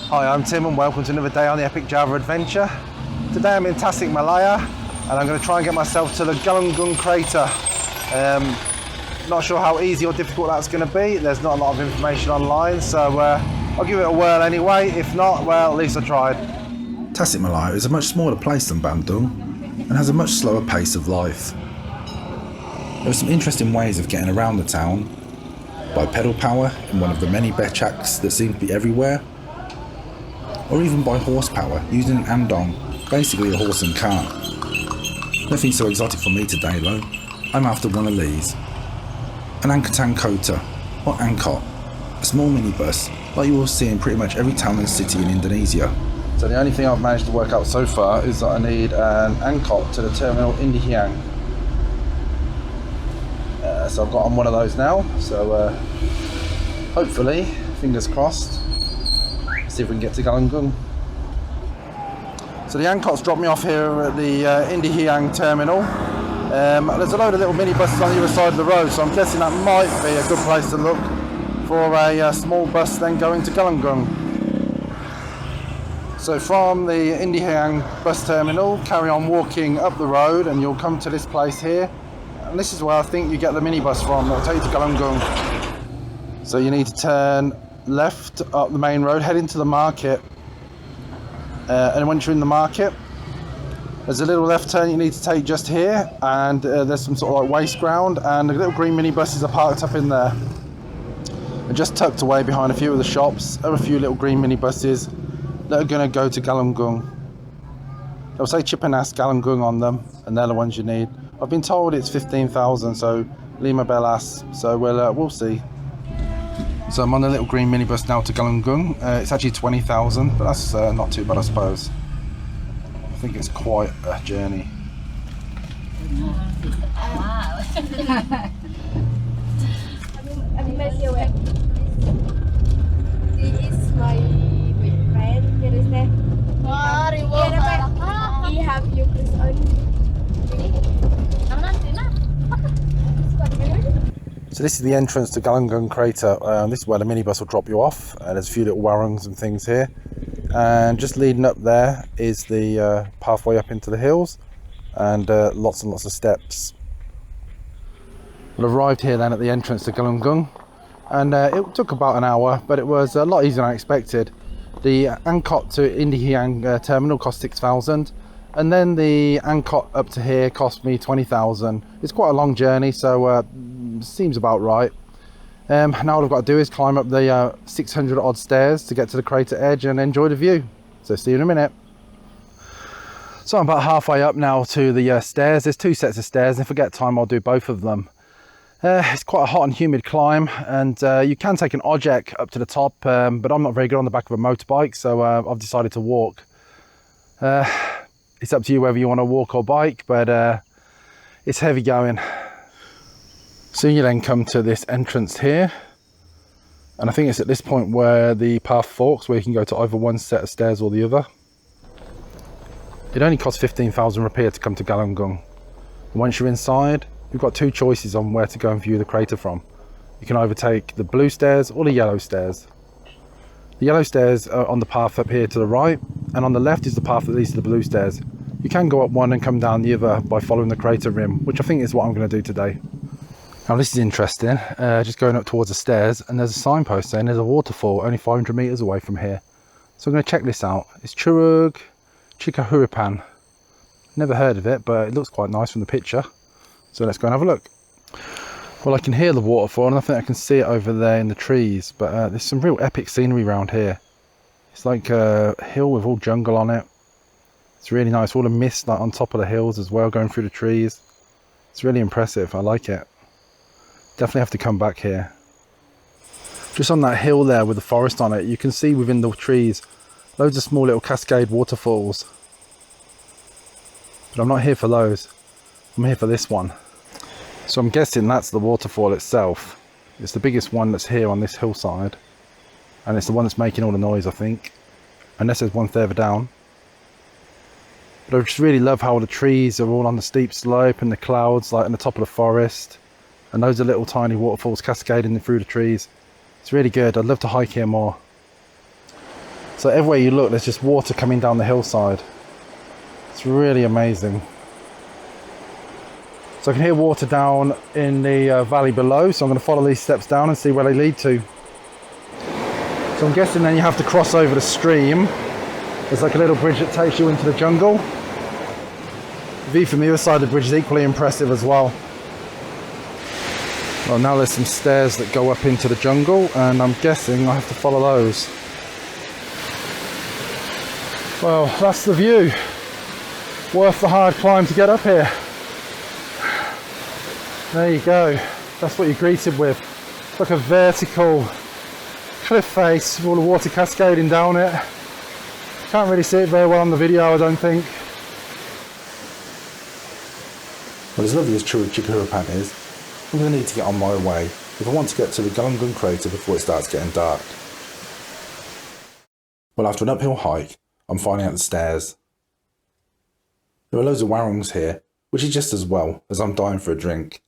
Hi, I'm Tim and welcome to another day on the Epic Java Adventure. Today I'm in Tasikmalaya and I'm going to try and get myself to the Galunggung Crater. Not sure how easy or difficult that's going to be. There's not a lot of information online, so I'll give it a whirl anyway. If not, well, at least I tried. Tasikmalaya is a much smaller place than Bandung and has a much slower pace of life. There are some interesting ways of getting around the town, by pedal power in one of the many becaks that seem to be everywhere, or even by horsepower using an andong, basically a horse and cart. Nothing so exotic for me today though. I'm after one of these. An angkutan kota, or angkot, a small minibus like you will see in pretty much every town and city in Indonesia. So the only thing I've managed to work out so far is that I need an angkot to the terminal Indihiang. So I've got on one of those now, so hopefully, fingers crossed, see if we can get to Galunggung. So the angkot's dropped me off here at the Indihiang terminal. There's a load of little minibuses on the other side of the road, so I'm guessing that might be a good place to look for a small bus then going to Galunggung. So from the Indihiang bus terminal, carry on walking up the road and you'll come to this place here. And this is where I think you get the minibus from. It'll take you to Galunggung. So you need to turn left up the main road, head into the market. And once you're in the market, there's a little left turn you need to take just here. And there's some sort of like waste ground. And the little green minibuses are parked up in there. And just tucked away behind a few of the shops are a few little green minibuses that are going to go to Galunggung. They'll say Chipanas Galunggung on them, and they're the ones you need. I've been told it's 15,000, so Lima Belas, so we'll see. So I'm on the little green minibus now to Galunggung. It's actually 20,000, but that's not too bad, I suppose. I think it's quite a journey. This is my friend. Here is that. He have you Chris on. So this is the entrance to Galunggung Crater. This is where the minibus will drop you off. There's a few little warungs and things here. And just leading up there is the pathway up into the hills. And lots and lots of steps. We arrived here then at the entrance to Galunggung. And it took about an hour, but it was a lot easier than I expected. The angkot to Indihiang terminal cost 6,000. And then the angkot up to here cost me 20,000. It's quite a long journey, so seems about right. Now all I've got to do is climb up the 600 odd stairs to get to the crater edge and enjoy the view. So see you in a minute. So I'm about halfway up now to the stairs. There's two sets of stairs, and if I get time I'll do both of them. It's quite a hot and humid climb, and you can take an ojek up to the top, but I'm not very good on the back of a motorbike, so I've decided to walk. It's up to you whether you want to walk or bike, but it's heavy going. So you then come to this entrance here, and I think it's at this point where the path forks, where you can go to either one set of stairs or the other. It only costs 15,000 rupiah to come to Galunggung. And once you're inside, you've got two choices on where to go and view the crater from. You can either take the blue stairs or the yellow stairs. The yellow stairs are on the path up here to the right, and on the left is the path that leads to the blue stairs. You can go up one and come down the other by following the crater rim, which I think is what I'm going to do today. Now this is interesting, just going up towards the stairs, and there's a signpost saying there's a waterfall only 500 meters away from here. So I'm going to check this out. It's Curug Cikahuripan. Never heard of it, but it looks quite nice from the picture. So let's go and have a look. Well, I can hear the waterfall, and I think I can see it over there in the trees, but there's some real epic scenery around here. It's like a hill with all jungle on it. It's really nice, all the mist like on top of the hills as well, going through the trees. It's really impressive, I like it. Definitely have to come back here. Just on that hill there with the forest on it, you can see within the trees loads of small little cascade waterfalls. But I'm not here for those. I'm here for this one. So I'm guessing that's the waterfall itself. It's the biggest one that's here on this hillside. And it's the one that's making all the noise, I think. Unless there's one further down. But I just really love how the trees are all on the steep slope and the clouds like in the top of the forest. And those are little tiny waterfalls cascading through the trees. It's really good. I'd love to hike here more. So everywhere you look, there's just water coming down the hillside. It's really amazing. So I can hear water down in the valley below, so I'm going to follow these steps down and see where they lead to. So I'm guessing then you have to cross over the stream. There's like a little bridge that takes you into the jungle. The view from the other side of the bridge is equally impressive as well. Well, now there's some stairs that go up into the jungle, and I'm guessing I have to follow those. Well, that's the view. Worth the hard climb to get up here. There you go. That's what you're greeted with. It's like a vertical cliff face with all the water cascading down it. Can't really see it very well on the video, I don't think. Well, as lovely as Chuquirapan is, I'm going to need to get on my way if I want to get to the Galunggung Crater before it starts getting dark. Well, after an uphill hike, I'm finding out the stairs. There are loads of warungs here, which is just as well, as I'm dying for a drink.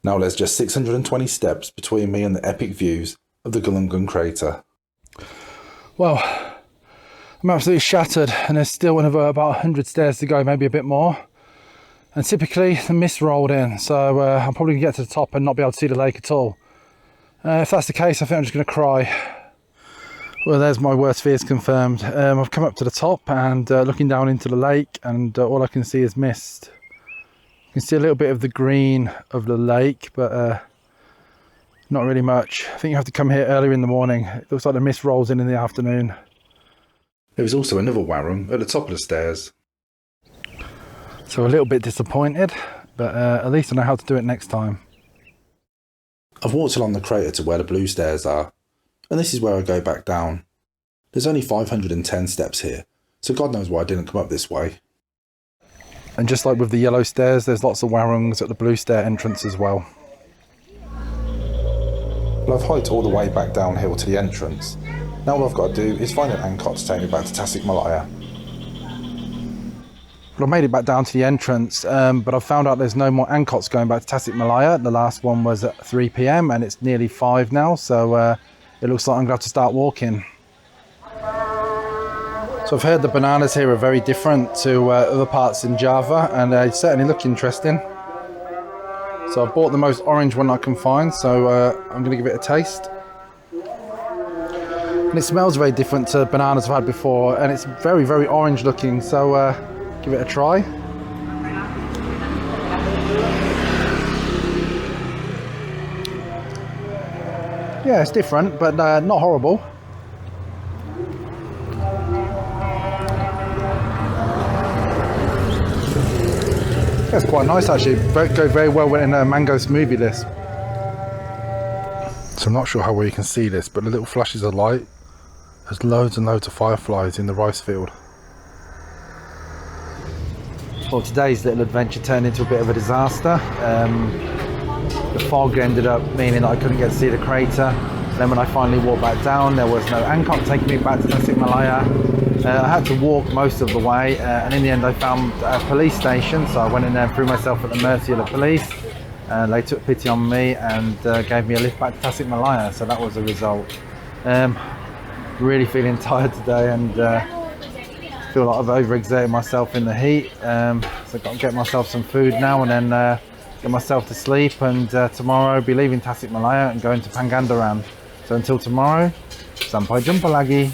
Now there's just 620 steps between me and the epic views of the Galunggung Crater. Well, I'm absolutely shattered, and there's still another about 100 stairs to go, maybe a bit more. And typically the mist rolled in, so I'm probably going to get to the top and not be able to see the lake at all. If that's the case, I think I'm just going to cry. Well, there's my worst fears confirmed. I've come up to the top and looking down into the lake, and all I can see is mist. You can see a little bit of the green of the lake, but not really much. I think you have to come here earlier in the morning. It looks like the mist rolls in the afternoon. There is also another warung at the top of the stairs. So a little bit disappointed, but at least I know how to do it next time. I've walked along the crater to where the blue stairs are, and this is where I go back down. There's only 510 steps here, so God knows why I didn't come up this way. And just like with the yellow stairs, there's lots of warungs at the blue stair entrance as well. Well, I've hiked all the way back downhill to the entrance. Now all I've got to do is find an angkot to take me back to Tasikmalaya. Well, I made it back down to the entrance, but I've found out there's no more angkots going back to Tasikmalaya. The last one was at 3 PM and it's nearly 5 now, so it looks like I'm going to have to start walking. So I've heard the bananas here are very different to other parts in Java, and they certainly look interesting. So I've bought the most orange one I can find, so I'm going to give it a taste. And it smells very different to bananas I've had before, and it's very, very orange looking, so give it a try. Yeah, it's different, but not horrible. That's quite nice actually. Go very well in a mango smoothie this. So I'm not sure how well you can see this, but the little flashes of light, there's loads and loads of fireflies in the rice field. Well, today's little adventure turned into a bit of a disaster. The fog ended up meaning that I couldn't get to see the crater. Then when I finally walked back down, there was no angkot taking me back to Tasikmalaya. I had to walk most of the way, and in the end I found a police station, so I went in there and threw myself at the mercy of the police. They took pity on me and gave me a lift back to Tasikmalaya, so that was the result. Really feeling tired today, and feel like I've overexerted myself in the heat, so I've got to get myself some food now and then get myself to sleep, and tomorrow I'll be leaving Tasikmalaya and going to Pangandaran. So until tomorrow, sampai jumpa lagi.